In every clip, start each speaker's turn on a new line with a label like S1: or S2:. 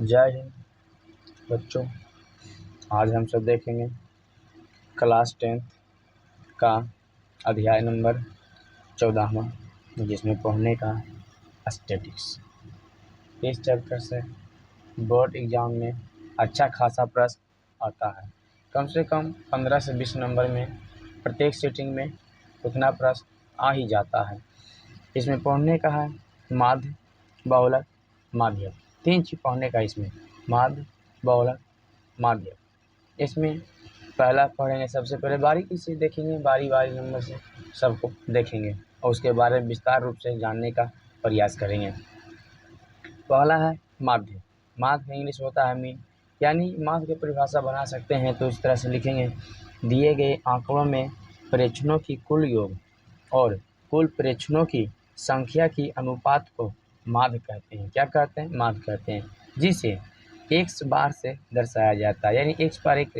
S1: जय हिंद बच्चों। आज हम सब देखेंगे क्लास 10th का अध्याय नंबर 14वां, जिसमें पढ़ने का स्टैटिक्स। इस चैप्टर से बोर्ड एग्ज़ाम में अच्छा खासा प्रश्न आता है। कम से कम 15 से 20 नंबर में प्रत्येक सीटिंग में उतना प्रश्न आ ही जाता है। इसमें पढ़ने का है माध्य, बहुलक, माध्यक। 3 चीज़ पढ़ने का इसमें, माध्य, बहुलक, माध्यक। इसमें पहला पढ़ेंगे, सबसे पहले बारीकी से देखेंगे, बारी नंबर से सबको देखेंगे और उसके बारे में विस्तार रूप से जानने का प्रयास करेंगे। पहला है माध्य। माध्य इंग्लिश होता है मीन, यानी माध्य की परिभाषा बना सकते हैं तो इस तरह से लिखेंगे, दिए गए आंकड़ों में प्रेक्षणों की कुल योग और कुल प्रेक्षणों की संख्या की अनुपात को माध्य कहते हैं। क्या कहते हैं? माध्य कहते हैं, जिसे एक्स बार से दर्शाया जाता है। यानी एक्स बार एक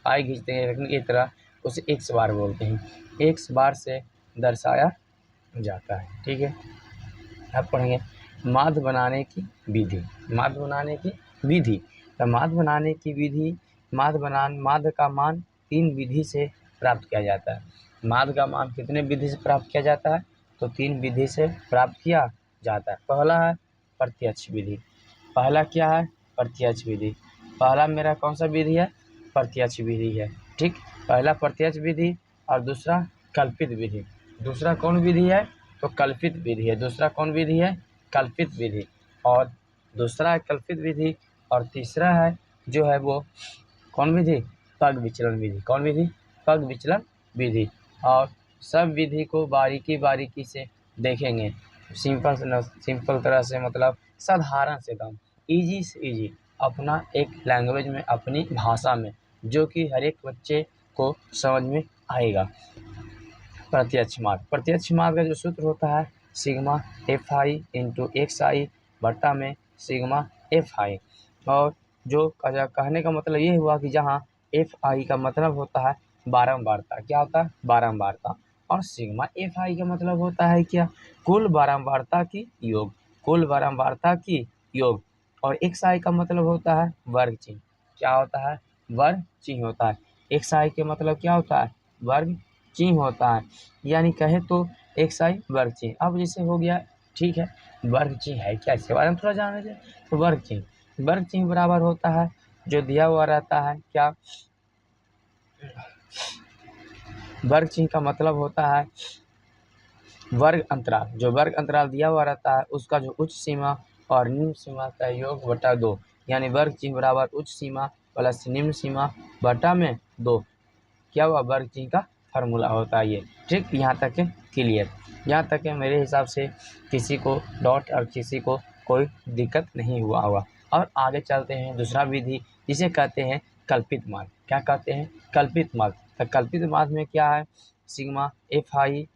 S1: पाई खींचते हैं की तरह, उसे एक्स बार बोलते हैं। एक्स बार से दर्शाया जाता है। ठीक है, अब पढ़ेंगे माध्य बनाने की विधि। माध्य बनाने की विधि, तो माध्य बनाने की विधि, माध्य का मान 3 विधि से प्राप्त किया जाता है। माध्य का मान कितने विधि से प्राप्त किया जाता है? तो 3 विधि से प्राप्त किया जाता है। पहला है प्रत्यक्ष विधि। पहला क्या है? प्रत्यक्ष विधि। पहला मेरा कौन सा विधि है? प्रत्यक्ष विधि है। ठीक, पहला प्रत्यक्ष विधि और दूसरा कल्पित विधि। दूसरा कौन विधि है? तो कल्पित विधि है। दूसरा कौन विधि है? कल्पित विधि। और दूसरा है कल्पित विधि और तीसरा है जो है वो कौन विधि? पग विचलन विधि। कौन विधि? पग विचलन विधि। और सब विधि को बारीकी से देखेंगे, सिंपल तरह से, मतलब साधारण से कम, इजी से इजी, अपना एक लैंग्वेज में, अपनी भाषा में, जो कि हर एक बच्चे को समझ में आएगा। प्रत्यक्ष मार्ग। प्रत्यक्ष मार्ग का जो सूत्र होता है sigma F I into X I बट्टा में सिग्मा एफ आई। और जो कहने का मतलब ये हुआ कि जहाँ एफ आई का मतलब होता है बारंबारता। क्या होता है? बारंबारता। और सिग्मा एफ आई का मतलब होता है क्या? कुल बारंबारता की योग। कुल बारंबारता की योग। और एक्स आई का मतलब होता है वर्ग चिन्ह। क्या होता है? वर्ग चिन्ह होता है। एक्स आई के मतलब क्या होता है? वर्ग चिन्ह होता है। यानी कहे तो एक्स आई वर्ग चिन्ह। अब जैसे हो गया, ठीक है, वर्ग चिन्ह है क्या, इसके बारे में थोड़ा जान लीजिए। तो वर्ग चिन्ह बराबर होता है जो दिया हुआ रहता है क्या? वर्ग चिन्ह का मतलब होता है वर्ग अंतराल। जो वर्ग अंतराल दिया हुआ रहता है उसका जो उच्च सीमा और निम्न सीमा का योग बटा 2, यानी वर्ग चिन्ह बराबर उच्च सीमा प्लस निम्न सीमा बटा में 2। क्या हुआ? वर्ग चिन्ह का फार्मूला होता है ये। ठीक, यहाँ तक है क्लियर। यहाँ तक है मेरे हिसाब से किसी को डॉट और किसी को कोई दिक्कत नहीं हुआ होगा। और आगे चलते हैं दूसरा विधि, जिसे कहते हैं कल्पित मार्ग। क्या कहते हैं? कल्पित मार्ग। तो कल्पित मार्ग में क्या है? सिग्मा एफ आई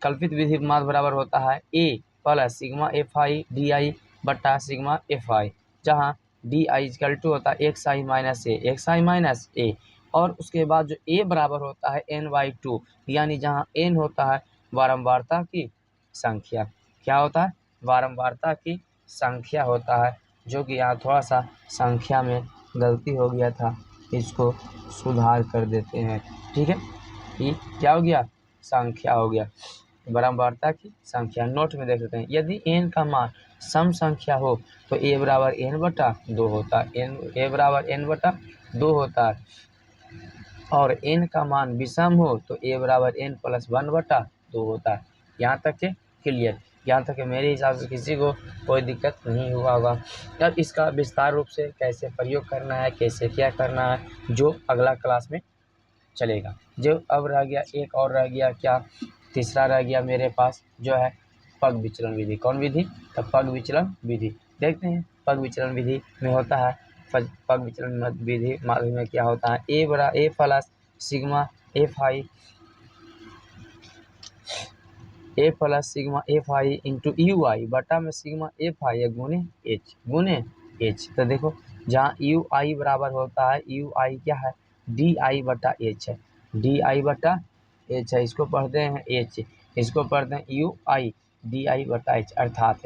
S1: कल्पित विधि मार्ग बराबर होता है A plus sigma F I D I बट्टा सिग्मा एफ आई, जहाँ डी आई इक्वल टू होता है एक्स आई माइनस ए। और उसके बाद जो ए बराबर होता है n/2, यानी जहाँ n होता है बारंबारता की संख्या। क्या होता है? बारंबारता की संख्या होता है, जो कि यहाँ थोड़ा सा संख्या में गलती हो गया था, इसको सुधार कर देते हैं। ठीक है, ये क्या हो गया? संख्या हो गया, बारंबारता की संख्या। नोट में देख सकते हैं, यदि n का मान सम संख्या हो तो a बराबर n/2 होता है। a बराबर n/2 होता है। और n का मान विषम हो तो a बराबर n+1/2 होता है। यहाँ तक के क्लियर। यहाँ तक मेरे हिसाब से किसी को कोई दिक्कत नहीं हुआ होगा। अब इसका विस्तार रूप से कैसे प्रयोग करना है, कैसे क्या करना है, जो अगला क्लास में चलेगा। जो अब रह गया, एक और रह गया क्या? तीसरा रह गया मेरे पास, जो है पग विचलन विधि। कौन विधि? तो पग विचलन विधि। देखते हैं पग विचलन विधि में होता है, पग विचलन विधि माध्यम में क्या होता है? A plus sigma F I into U I बटा में सिग्मा एफ आई गुने एच। तो देखो, जहाँ यू आई बराबर होता है, यू आई क्या है? डी आई बटा एच है। डी आई बटा एच है, इसको पढ़ते हैं एच, इसको पढ़ते हैं यू आई। डी आई बटा एच, अर्थात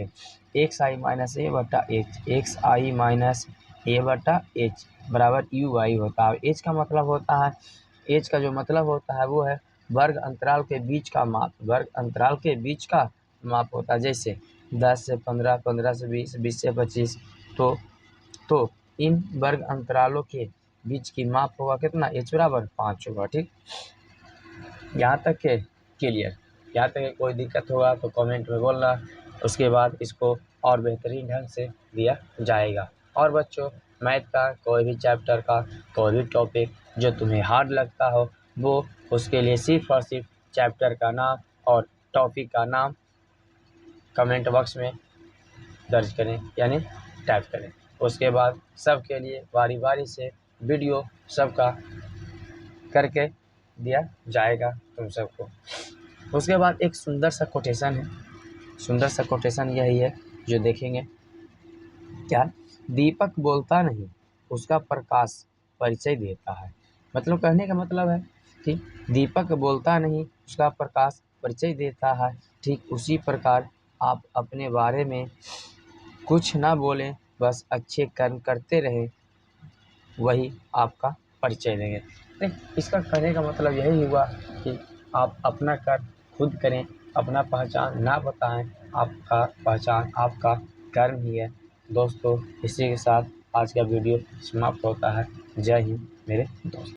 S1: एक्स आई माइनस ए बटा एच, एक्स आई माइनस ए बटा एच बराबर यू आई होता है। एच का मतलब होता है, एच का जो मतलब होता है वो है वर्ग अंतराल के बीच का माप, वर्ग अंतराल के बीच का माप होता है। जैसे 10 से 15, 15 से 20, 20 से 25, तो इन वर्ग अंतरालों के बीच की माप होगा कितना, एच बराबर 5 होगा। ठीक, यहाँ तक के क्लियर। यहाँ तक कोई दिक्कत होगा तो कमेंट में बोलना, उसके बाद इसको और बेहतरीन ढंग से दिया जाएगा। और बच्चों, मैथ का कोई भी चैप्टर का कोई भी टॉपिक जो तुम्हें हार्ड लगता हो, वो उसके लिए सिर्फ और सिर्फ चैप्टर का नाम और टॉपिक का नाम कमेंट बॉक्स में दर्ज करें, यानी टाइप करें। उसके बाद सबके लिए बारी बारी से वीडियो सबका करके दिया जाएगा तुम सबको। उसके बाद एक सुंदर सा कोटेशन है, सुंदर सा कोटेशन यही है जो देखेंगे। क्या, दीपक बोलता नहीं, उसका प्रकाश परिचय देता है। मतलब कहने का मतलब है कि दीपक बोलता नहीं, उसका प्रकाश परिचय देता है। ठीक उसी प्रकार आप अपने बारे में कुछ ना बोलें, बस अच्छे कर्म करते रहें, वही आपका परिचय देंगे। नहीं, इसका कहने का मतलब यही हुआ कि आप अपना कर्म खुद करें, अपना पहचान ना बताएं, आपका पहचान आपका कर्म ही है। दोस्तों, इसी के साथ आज का वीडियो समाप्त होता है। जय हिंद मेरे दोस्त।